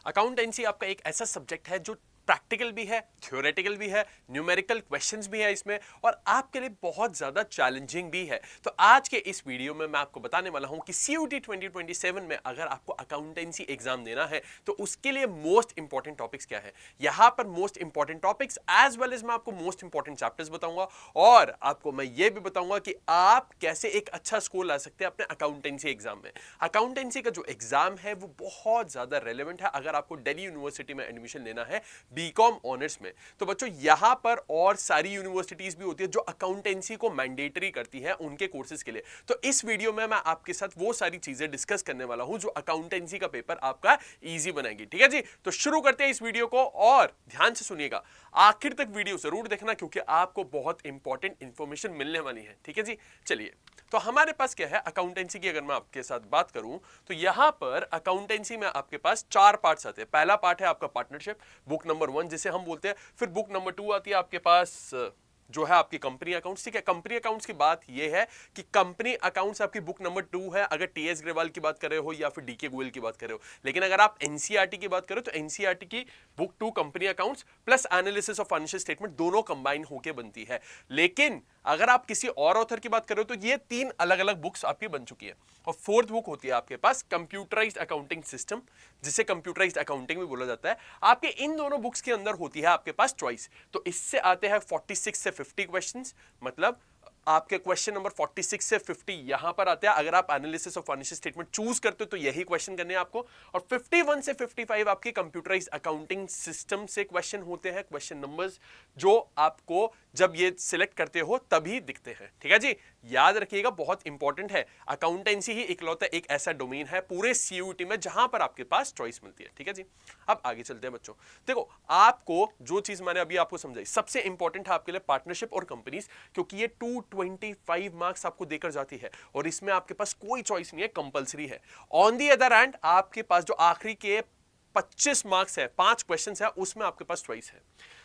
Accountancy आपका एक ऐसा सब्जेक्ट है जो प्रैक्टिकल भी है, थ्योरेटिकल भी है, न्यूमेरिकल क्वेश्चंस भी है इसमें, और आपके लिए बहुत ज्यादा चैलेंजिंग भी है। तो आज के इस वीडियो में मैं आपको बताने वाला हूं कि CUET 2027 में अगर आपको अकाउंटेंसी एग्जाम देना है तो उसके लिए मोस्ट इंपॉर्टेंट टॉपिक्स क्या है। यहां पर most important topics as well as मैं आपको मोस्ट इंपॉर्टेंट चैप्टर्स बताऊंगा, और आपको मैं ये भी बताऊंगा कि आप कैसे एक अच्छा स्कोर ला सकते हैं अपने अकाउंटेंसी एग्जाम में। अकाउंटेंसी का जो एग्जाम है वो बहुत ज्यादा रेलेवेंट है अगर आपको दिल्ली यूनिवर्सिटी में एडमिशन लेना है बीकॉम ऑनर्स में। तो बच्चों यहां पर और सारी यूनिवर्सिटीज भी होती है जो अकाउंटेंसी को मैंडेटरी करती है उनके कोर्सेज के लिए। तो इस वीडियो में मैं आपके साथ वो सारी चीजें डिस्कस करने वाला हूं जो अकाउंटेंसी का पेपर आपका इजी बनाएगी। ठीक है जी, तो शुरू करते हैं इस वीडियो को, और ध्यान से सुनिएगा, आखिर तक वीडियो जरूर देखना क्योंकि आपको बहुत इंपॉर्टेंट इंफॉर्मेशन मिलने वाली है। ठीक है जी, चलिए तो हमारे पास क्या है अकाउंटेंसी की। अगर मैं आपके साथ बात करूं तो यहां पर अकाउंटेंसी में आपके पास 4 पार्ट्स आते हैं। पहला पार्ट है आपका पार्टनरशिप, बुक नंबर 1 जिसे हम बोलते हैं। फिर बुक नंबर 2 आती है आपके पास जो है आपकी कंपनी अकाउंट्स। ठीक है, कंपनी अकाउंट्स की बात यह है कि कंपनी अकाउंट्स आपकी बुक नंबर 2 है अगर टीएस ग्रेवाल की बात कर रहे हो या फिर डीके गोयल की बात कर रहे हो। लेकिन अगर आप एनसीईआरटी की बात करो तो एनसीईआरटी की book 2 company accounts plus analysis of financial statement दोनों कंबाइन होकर बनती है। लेकिन अगर आप किसी और ऑथर की बात कर रहे हो तो ये 3 अलग अलग बुक्स आपकी बन चुकी है। और फोर्थ बुक होती है आपके पास कंप्यूटराइज्ड अकाउंटिंग सिस्टम, जिसे कंप्यूटराइज्ड अकाउंटिंग भी बोला जाता है। आपके इन दोनों बुक्स के अंदर होती है आपके पास चॉइस। तो इससे आते हैं 46 से 50 क्वेश्चंस, मतलब आपके क्वेश्चन नंबर 46 से 50 यहां पर आते हैं। अगर आप analysis of financial statement choose करते हो तो यही क्वेश्चन करने हैं आपको। और 51 से 55 आपके कंप्यूटराइज्ड अकाउंटिंग सिस्टम से क्वेश्चन होते हैं, क्वेश्चन नंबर्स जो आपको जब ये सिलेक्ट करते हो तभी दिखते हैं। ठीक है जी, याद रखिएगा बहुत इंपॉर्टेंट है। अकाउंटेंसी ही इकलौता एक ऐसा डोमेन है पूरे सीयूईटी में जहां पर आपके पास चॉइस मिलती है। ठीक है जी, अब आगे चलते हैं बच्चों। देखो आपको जो चीज मैंने अभी आपको समझाई सबसे इंपॉर्टेंट है आपके लिए पार्टनरशिप और कंपनीज, क्योंकि ये 225 मार्क्स आपको देकर जाती है और इसमें आपके पास कोई चॉइस नहीं है, कंपलसरी है। ऑन दी अदर हैंड आपके पास जो आखिरी के 25 मार्क्स है, 5 क्वेश्चंस है, उसमें आपके पास चॉइस है।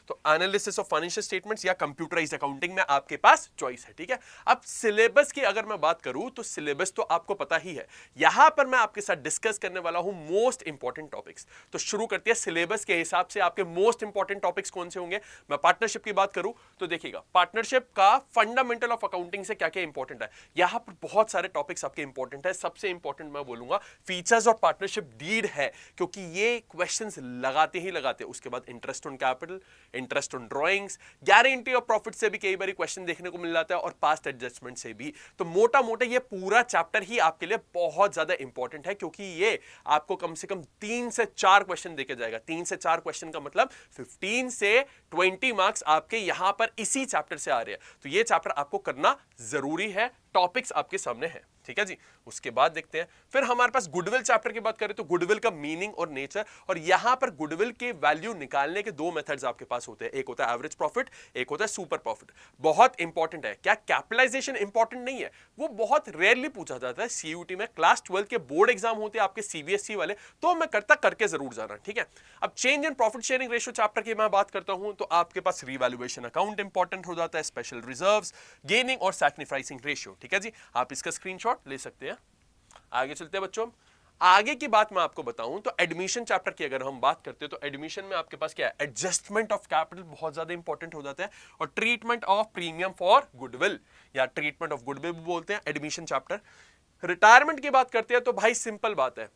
तो एनालिसिस ऑफ फाइनेंशियल स्टेटमेंट्स या कंप्यूटराइज्ड अकाउंटिंग में आपके पास चॉइस है। ठीक है, अब सिलेबस की अगर मैं बात करूं तो सिलेबस तो आपको पता ही है। यहां पर मैं आपके साथ डिस्कस करने वाला हूं मोस्ट इंपॉर्टेंट टॉपिक्स। तो शुरू करते हैं सिलेबस के हिसाब से आपके मोस्ट इंपॉर्टेंट टॉपिक्स कौन से होंगे। मैं पार्टनरशिप की बात करूं तो देखिएगा पार्टनरशिप का फंडामेंटल ऑफ अकाउंटिंग से क्या क्या इंपॉर्टेंट है। यहां पर बहुत सारे टॉपिक्स आपके इंपॉर्टेंट है। सबसे इंपॉर्टेंट मैं बोलूंगा फीचर्स ऑफ पार्टनरशिप डीड है, क्योंकि ये क्वेश्चंस लगाते ही लगाते। उसके बाद interest on capital, interest on drawings, guarantee of profit से भी कई बार क्वेश्चन देखने को मिल जाता है, और पास्ट एडजस्टमेंट से भी। तो मोटा मोटा ये पूरा चैप्टर ही आपके लिए बहुत ज्यादा इंपॉर्टेंट है, क्योंकि ये आपको कम से कम 3 से 4 क्वेश्चन देके जाएगा। 3 से 4 क्वेश्चन का मतलब 15 से 20 मार्क्स आपके यहां पर इसी चैप्टर से आ रहे हैं। तो ये चैप्टर आपको करना जरूरी है, टॉपिक्स आपके सामने है। ठीक है जी, उसके बाद देखते हैं फिर हमारे पास गुडविल चैप्टर की बात करें तो गुडविल का मीनिंग और नेचर, और यहां पर गुडविल के वैल्यू निकालने के 2 मेथड्स आपके पास होते हैं। एक होता है एवरेज प्रॉफिट, एक होता है सुपर प्रॉफिट। बहुत इंपॉर्टेंट है। क्या कैपिटलाइजेशन इंपॉर्टेंट नहीं है? वो बहुत रेयरली पूछा जाता है सीयूटी में। क्लास 12 के बोर्ड एग्जाम होते हैं आपके सीबीएसई वाले, तो मैं करके जरूर जाना। ठीक है, अब change in profit sharing ratio chapter की मैं बात करता हूं तो आपके पास रिवैल्यूएशन अकाउंट इंपॉर्टेंट हो जाता है, स्पेशल रिजर्व्स, गेनिंग और सैक्रिफाइसिंग रेशियो। ठीक है जी, आप इसका स्क्रीनशॉट ले सकते हैं। आगे चलते हैं बच्चों। आगे की बात मैं आपको बताऊं तो एडमिशन चैप्टर की अगर हम बात करते हैं तो एडमिशन में आपके पास क्या है, एडजस्टमेंट ऑफ कैपिटल बहुत ज्यादा इंपॉर्टेंट हो जाता है, और treatment of premium for goodwill या ट्रीटमेंट ऑफ गुडविल भी बोलते हैं एडमिशन चैप्टर। रिटायरमेंट की बात करते हैं तो भाई सिंपल बात है,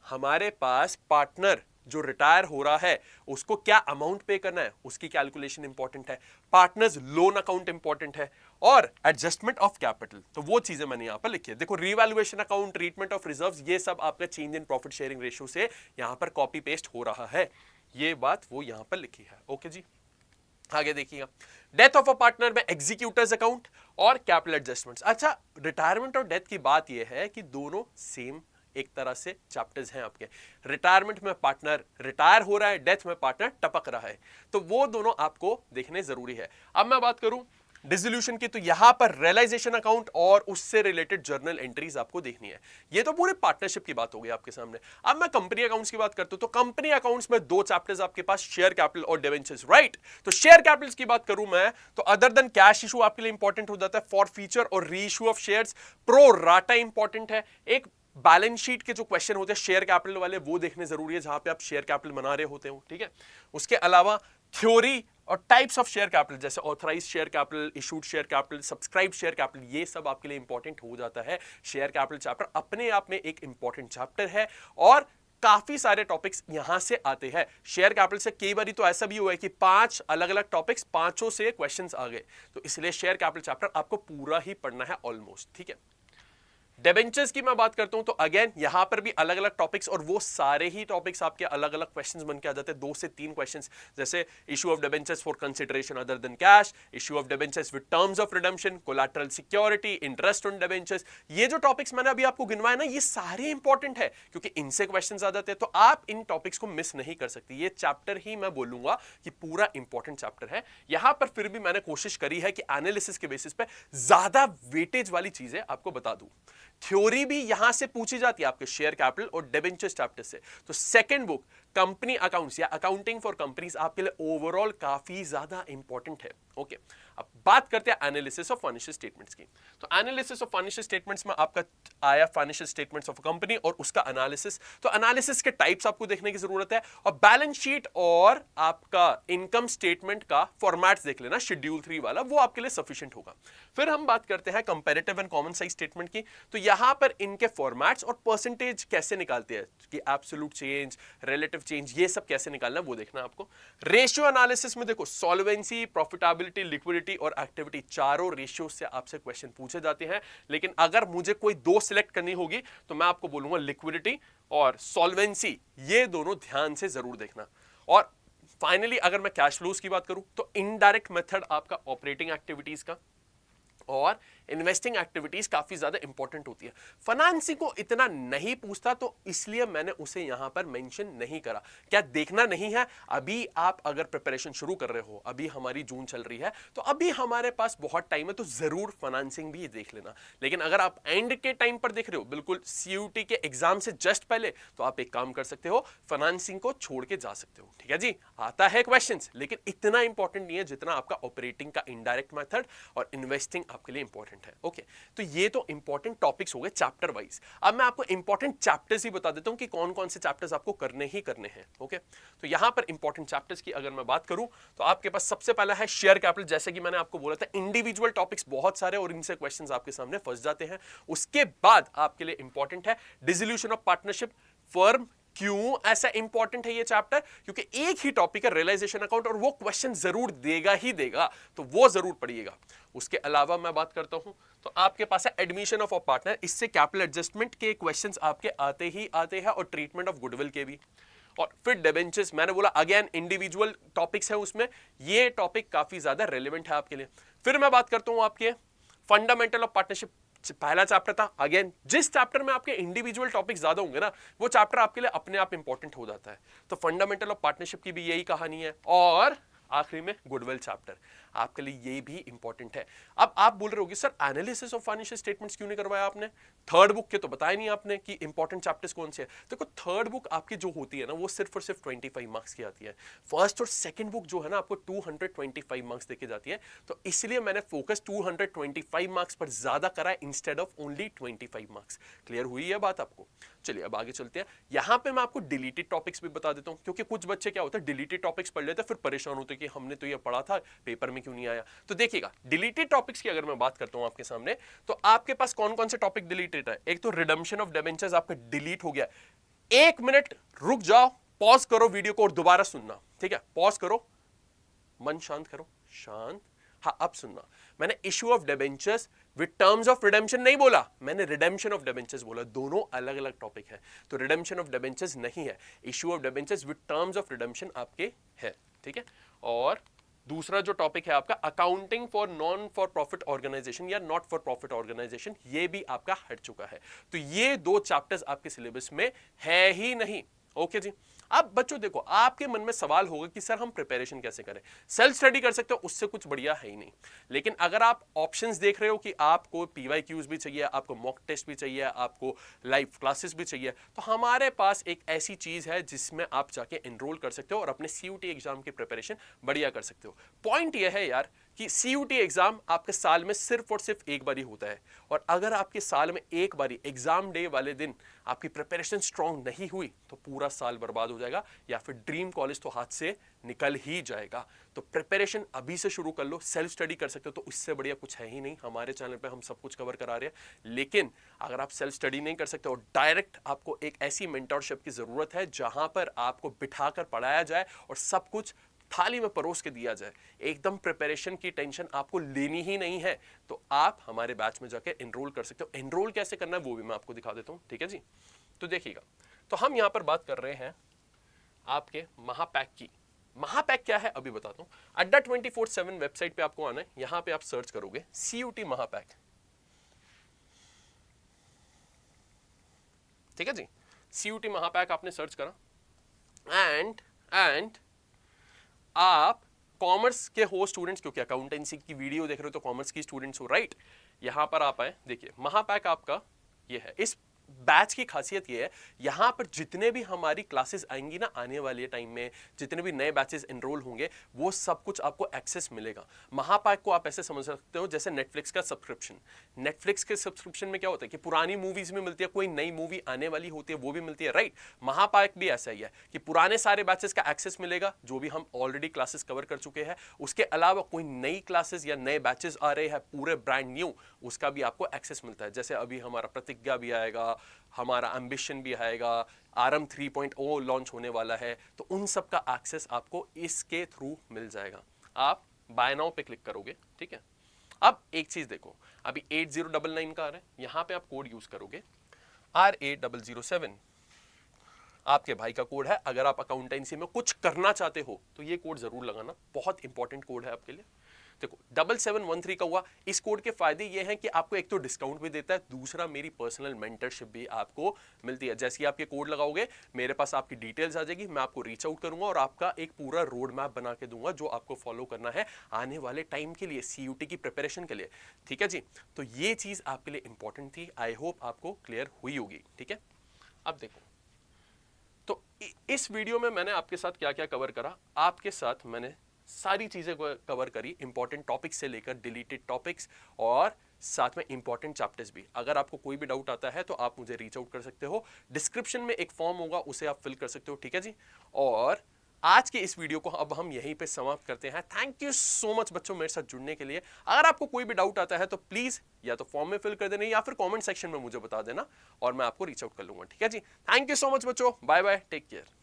हमारे पास पार्टनर जो रिटायर हो रहा है उसको क्या अमाउंट पे करना है उसकी कैलकुलेशन इंपॉर्टेंट है, पार्टनर्स लोन अकाउंट इंपॉर्टेंट है, और एडजस्टमेंट ऑफ कैपिटल। तो वो चीजें मैंने यहां पर लिखी है। देखो revaluation account, treatment of reserves, ये सब आपका change in profit sharing ratio से यहां पर कॉपी पेस्ट हो रहा है। ये बात वो यहां पर लिखी है। ओके जी, आगे देखिएगा डेथ ऑफ अ पार्टनर में एग्जीक्यूटर्स अकाउंट और कैपिटल एडजस्टमेंट्स। अच्छा, रिटायरमेंट और डेथ की बात यह है कि दोनों सेम एक तरह से चैप्टर्स हैं आपके। रिटायरमेंट में पार्टनर रिटायर हो रहा है, डेथ में पार्टनर टपक रहा है, तो वो दोनों आपको देखने जरूरी है। अब मैं बात करूं डिसोल्यूशन की तो यहां पर रियलाइजेशन अकाउंट और उससे रिलेटेड जर्नल एंट्रीज आपको देखनी है। ये तो पूरे पार्टनरशिप की बात हो गई आपके सामने। अब मैं कंपनी अकाउंट्स की बात करता हूं तो कंपनी अकाउंट्स में 2 चैप्टर्स आपके पास, शेयर कैपिटल और डिवेंचर्स, राइट। तो शेयर कैपिटल की बात करूं मैं तो अदर देन कैश इशू आपके लिए इंपॉर्टेंट हो जाता है, फॉर फीचर और री issue of shares, pro rata important है, एक बैलेंस शीट के जो क्वेश्चन होते हैं शेयर कैपिटल वाले वो देखने जरूरी है, जहां पे आप शेयर कैपिटल बना रहे होते हो, ठीक है। उसके अलावा थ्योरी और टाइप्स ऑफ शेयर कैपिटल जैसे authorise share capital, issued share capital, subscribe share capital, ये सब आपके लिए इंपॉर्टेंट हो जाता है। शेयर कैपिटल चैप्टर अपने आप में एक इंपॉर्टेंट चैप्टर है और काफी सारे टॉपिक्स यहां से आते हैं। शेयर कैपिटल से कई बार तो ऐसा भी हुआ है कि 5 अलग अलग टॉपिक्स, 5 से क्वेश्चंस आ गए, तो इसलिए शेयर कैपिटल चैप्टर आपको पूरा ही पढ़ना है ऑलमोस्ट, ठीक है। डिबेंचर्स की मैं बात करता हूं तो अगेन यहां पर भी अलग अलग टॉपिक्स और वो सारे ही टॉपिक्स आपके अलग अलग क्वेश्चंस बन के आ जाते हैं, 2 से 3 क्वेश्चंस, जैसे issue of debentures for consideration other than cash, issue of debentures with terms of redemption, collateral security, interest on debentures. ये जो टॉपिक्स मैंने अभी आपको गिनवाए ना, ये सारे इंपॉर्टेंट है क्योंकि इनसे क्वेश्चंस आ जाते हैं, तो आप इन टॉपिक्स को मिस नहीं कर सकते। ये चैप्टर ही मैं बोलूंगा कि पूरा इंपॉर्टेंट चैप्टर है। यहां पर फिर भी मैंने कोशिश करी है कि एनालिसिस के बेसिस पे ज्यादा वेटेज वाली चीजें आपको बता दूं। थ्योरी भी यहां से पूछी जाती है आपके शेयर कैपिटल और डिबेंचर्स चैप्टर से। तो सेकंड बुक कंपनी अकाउंट्स या अकाउंटिंग फॉर कंपनीज आपके लिए ओवरऑल काफी ज्यादा इंपॉर्टेंट है, ओके। अब बात करते हैं एनालिसिस ऑफ फाइनेंशियल स्टेटमेंट्स की। तो एनालिसिस ऑफ फाइनेंशियल स्टेटमेंट्स में आपका आया फाइनेंशियल स्टेटमेंट्स ऑफ कंपनी और उसका एनालिसिस। तो एनालिसिस के टाइप्स आपको देखने की जरूरत है और बैलेंस शीट और आपका इनकम स्टेटमेंट का फॉर्मेट्स देख लेना, शेड्यूल 3 वाला, वो आपके लिए सफिशिएंट होगा। फिर हम बात करते हैं comparative and common size statement की। तो यहां पर इनके फॉर्मेट्स और परसेंटेज कैसे निकालते हैं कि एब्सोल्यूट चेंज, रिलेटिव चेंज, ये सब कैसे निकालना है वो देखना आपको। रेशियो एनालिसिस में देखो सॉल्वेंसी, प्रॉफिटेबिलिटी, लिक्विडिटी और एक्टिविटी, चारों रेशियो से आपसे क्वेश्चन पूछे जाते हैं। लेकिन अगर मुझे कोई 2 सिलेक्ट करनी होगी तो मैं आपको बोलूंगा लिक्विडिटी और सॉल्वेंसी, ये दोनों ध्यान से जरूर देखना। और फाइनली अगर मैं कैश फ्लोज की बात करूं तो इनडायरेक्ट मेथड आपका ऑपरेटिंग एक्टिविटीज का और इन्वेस्टिंग एक्टिविटीज काफी ज्यादा इंपॉर्टेंट होती है। फाइनेंसिंग को इतना नहीं पूछता तो इसलिए मैंने उसे यहां पर मेंशन नहीं करा। क्या देखना नहीं है? अभी आप अगर प्रिपरेशन शुरू कर रहे हो, अभी हमारी जून चल रही है, तो अभी हमारे पास बहुत टाइम है, तो जरूर फाइनेंसिंग भी देख लेना। लेकिन अगर आप एंड के टाइम पर देख रहे हो, बिल्कुल सीयूटी के एग्जाम से जस्ट पहले, तो आप एक काम कर सकते हो, फाइनेंसिंग को छोड़ के जा सकते हो, ठीक है जी। आता है क्वेश्चंस, लेकिन इतना इंपॉर्टेंट नहीं है जितना आपका ऑपरेटिंग का इनडायरेक्ट मेथड और इन्वेस्टिंग आपके लिए इंपॉर्टेंट है, ओके। तो ये तो इंपॉर्टेंट टॉपिक्स हो गए चैप्टर वाइज। अब मैं आपको इंपॉर्टेंट चैप्टर्स ही बता देता हूं कि कौन कौन से चैप्टर्स आपको करने ही करने हैं, ओके। तो यहां पर इंपॉर्टेंट चैप्टर्स की अगर मैं बात करूं तो आपके पास सबसे पहला है शेयर कैपिटल। जैसे कि मैंने आपको बोला था, इंडिविजुअल टॉपिक्स बहुत सारे और इनसे क्वेश्चंस आपके सामने फंस जाते हैं। उसके बाद आपके लिए इंपॉर्टेंट है डिसोल्यूशन ऑफ पार्टनरशिप फर्म। क्यों ऐसा इंपॉर्टेंट है ये चैप्टर? क्योंकि एक ही टॉपिक है रियलाइजेशन अकाउंट और वो क्वेश्चन जरूर देगा ही देगा, तो वो जरूर पढ़िएगा। उसके अलावा मैं बात करता हूं तो आपके पास है एडमिशन ऑफ अ पार्टनर। इससे कैपिटल एडजस्टमेंट के क्वेश्चंस आपके आते ही आते हैं और ट्रीटमेंट ऑफ गुडविल के भी। और फिर डिबेंचर्स, मैंने बोला अगेन इंडिविजुअल टॉपिक्स है उसमें, ये टॉपिक काफी ज्यादा रेलेवेंट है आपके लिए। फिर मैं बात करता हूं आपके फंडामेंटल ऑफ पार्टनरशिप, पहला चैप्टर था। अगेन जिस चैप्टर में आपके इंडिविजुअल टॉपिक ज्यादा होंगे ना, वो चैप्टर आपके लिए अपने आप इंपॉर्टेंट हो जाता है। तो फंडामेंटल ऑफ पार्टनरशिप की भी यही कहानी है। और आखिरी में गुडविल चैप्टर आपके लिए ये भी इंपॉर्टेंट है। अब आप बोल रहे होगे sir analysis of financial statements क्यों नहीं करवाया आपने? थर्ड बुक के तो बताया नहीं आपने कि इंपॉर्टेंट चैप्टर्स कौन से हैं। देखो थर्ड बुक आपकी जो होती है ना, वो सिर्फ और सिर्फ 25 मार्क्स की आती है। फर्स्ट और सेकंड बुक जो है ना, आपको 225 मार्क्स देके जाती है। तो इसलिए मैंने फोकस 225 मार्क्स पर ज्यादा करा है instead of only 25 marks. Clear हुई है बात आपको? चलिए अब आगे चलते हैं। यहां पे मैं आपको डिलीटेड टॉपिक्स भी बता देता हूं, क्योंकि कुछ बच्चे क्या होता है डिलीटेड टॉपिक्स पढ़ लेते हैं, फिर परेशान होते हैं कि हमने तो ये पढ़ा था, पेपर में क्यों नहीं आया। तो देखिएगा डिलीटेड टॉपिक्स की अगर मैं बात करता हूं आपके सामने, तो आपके पास कौन कौन से टॉपिक डिलीटेड है। एक तो रिडम्पशन ऑफ डिबेंचर्स आपका डिलीट हो गया। 1 मिनट रुक जाओ, पॉज करो वीडियो को और दोबारा सुनना, ठीक है। पॉज करो, मन शांत करो, शांत। हाँ अब सुनना, मैंने issue of debentures with terms of redemption नहीं बोला, मैंने रिडेम्पशन ऑफ डिबेंचर्स बोला। दोनों अलग अलग टॉपिक है। तो रिडेम्पशन ऑफ डिबेंचर्स नहीं है, issue of debentures with terms of redemption आपके है, ठीक है। और दूसरा जो टॉपिक है आपका accounting for non for profit organisation या नॉट फॉर प्रॉफिट ऑर्गेनाइजेशन, ये भी आपका हट चुका है। तो ये 2 चैप्टर्स आपके सिलेबस में है ही नहीं, ओके जी। अब बच्चों देखो, आपके मन में सवाल होगा कि सर हम प्रिपरेशन कैसे करें। सेल्फ स्टडी कर सकते हो, उससे कुछ बढ़िया है ही नहीं। लेकिन अगर आप ऑप्शंस देख रहे हो कि आपको पीवाईक्यूज भी चाहिए, आपको मॉक टेस्ट भी चाहिए, आपको लाइव क्लासेस भी चाहिए, तो हमारे पास एक ऐसी चीज है जिसमें आप जाके एनरोल कर सकते हो और अपने सीयूटी एग्जाम की प्रिपरेशन बढ़िया कर सकते हो। पॉइंट यह है यार कि CUT एग्जाम आपके साल में सिर्फ और सिर्फ एक बार ही होता है, और अगर आपके साल में एक बार एग्जाम डे वाले दिन आपकी प्रिपरेशन स्ट्रांग नहीं हुई तो पूरा साल बर्बाद हो जाएगा, या फिर ड्रीम कॉलेज तो हाथ से निकल ही जाएगा। तो प्रिपरेशन अभी से शुरू कर लो, सेल्फ स्टडी कर सकते हो तो इससे बढ़िया कुछ है ही नहीं। हमारे चैनल पे हम सब कुछ कवर करा रहे हैं, लेकिन अगर आप सेल्फ स्टडी नहीं कर सकते और डायरेक्ट आपको एक ऐसी मेंटरशिप की जरूरत है जहां पर आपको बिठाकर पढ़ाया जाए और सब कुछ थाली में परोस के दिया जाए, एकदम प्रिपरेशन की टेंशन आपको लेनी ही नहीं है, तो आप हमारे बैच में जाके एनरोल कर सकते हो। एनरोल कैसे करना है वो भी मैं आपको दिखा देता हूं, ठीक है जी। तो देखिएगा, तो हम यहां पर बात कर रहे हैं आपके महापैक की। महापैक क्या है अभी बताता हूं। अड्डा 24/7 वेबसाइट पे आपको आना है, यहां पे आप सर्च करोगे CUT महापैक, ठीक है जी। CUT महापैक आपने सर्च करा एंड आप कॉमर्स के हो स्टूडेंट्स, क्योंकि अकाउंटेंसी की वीडियो देख रहे हो तो कॉमर्स की स्टूडेंट्स हो, राइट। यहां पर आप आए, देखिए महापैक आपका ये है। इस बैच की खासियत ये है, यहां पर जितने भी हमारी क्लासेस आएंगी ना आने वाले टाइम में, जितने भी नए बैचेस एनरोल होंगे वो सब कुछ आपको एक्सेस मिलेगा। महापैक को आप ऐसे समझ सकते हो जैसे नेटफ्लिक्स का सब्सक्रिप्शन। नेटफ्लिक्स के सब्सक्रिप्शन में क्या होता है कि पुरानी मूवीज में मिलती है, कोई नई मूवी आने वाली होती है वो भी मिलती है, राइट। महापैक भी ऐसा ही है कि पुराने सारे बैचेस का एक्सेस मिलेगा जो भी हम ऑलरेडी क्लासेस कवर कर चुके हैं, उसके अलावा कोई नई क्लासेस या नए बैचेस आ रहे हैं पूरे ब्रांड न्यू, उसका भी आपको एक्सेस मिलता है। जैसे अभी हमारा प्रतिज्ञा भी आएगा, हमारा एम्बिशन भी आएगा, RM 3.0 लॉन्च होने वाला है, तो उन सब का एक्सेस आपको इसके थ्रू मिल जाएगा। आप बाय नाउ पे क्लिक करोगे, ठीक है। अब एक चीज देखो, अभी 8099 का आ रहा है, यहां पे आप कोड यूज करोगे RA007, आपके भाई का कोड है। अगर आप अकाउंटेंसी में कुछ करना चाहते हो तो ये कोड जरूर लगाना, बहुत इंपॉर्टेंट कोड है आपके लिए। देखो 7713 का हुआ, इस कोड के फायदे ये हैं कि आपको एक तो डिस्काउंट भी देता है, दूसरा मेरी पर्सनल मेंटरशिप भी आपको मिलती है। जैसे ही आप ये कोड लगाओगे मेरे पास आपकी डिटेल्स आ जाएगी, मैं आपको रीच आउट करूंगा और आपका एक पूरा रोड मैप बना के दूंगा जो आपको फॉलो करना है आने वाले टाइम के लिए, CUT की प्रिपरेशन के लिए, ठीक है जी। तो ये चीज आपके लिए इंपॉर्टेंट थी, आई होप आपको क्लियर हुई होगी, ठीक है। अब देखो, तो इस वीडियो में मैंने आपके साथ क्या क्या कवर करा, आपके साथ मैंने सारी चीजें कवर करी, इंपॉर्टेंट टॉपिक्स से लेकर डिलीटेड टॉपिक्स और साथ में इंपॉर्टेंट चैप्टर्स भी। अगर आपको कोई भी डाउट आता है तो आप मुझे रीच आउट कर सकते हो, डिस्क्रिप्शन में एक फॉर्म होगा उसे आप फिल कर सकते हो, ठीक है जी। और आज के इस वीडियो को अब हम यहीं पे समाप्त करते हैं। थैंक यू सो मच बच्चों मेरे साथ जुड़ने के लिए। अगर आपको कोई भी डाउट आता है तो प्लीज या तो फॉर्म में फिल कर देना या फिर कमेंट सेक्शन में मुझे बता देना और मैं आपको रीच आउट कर लूंगा, ठीक है जी। थैंक यू सो मच बच्चों, बाय बाय, टेक केयर।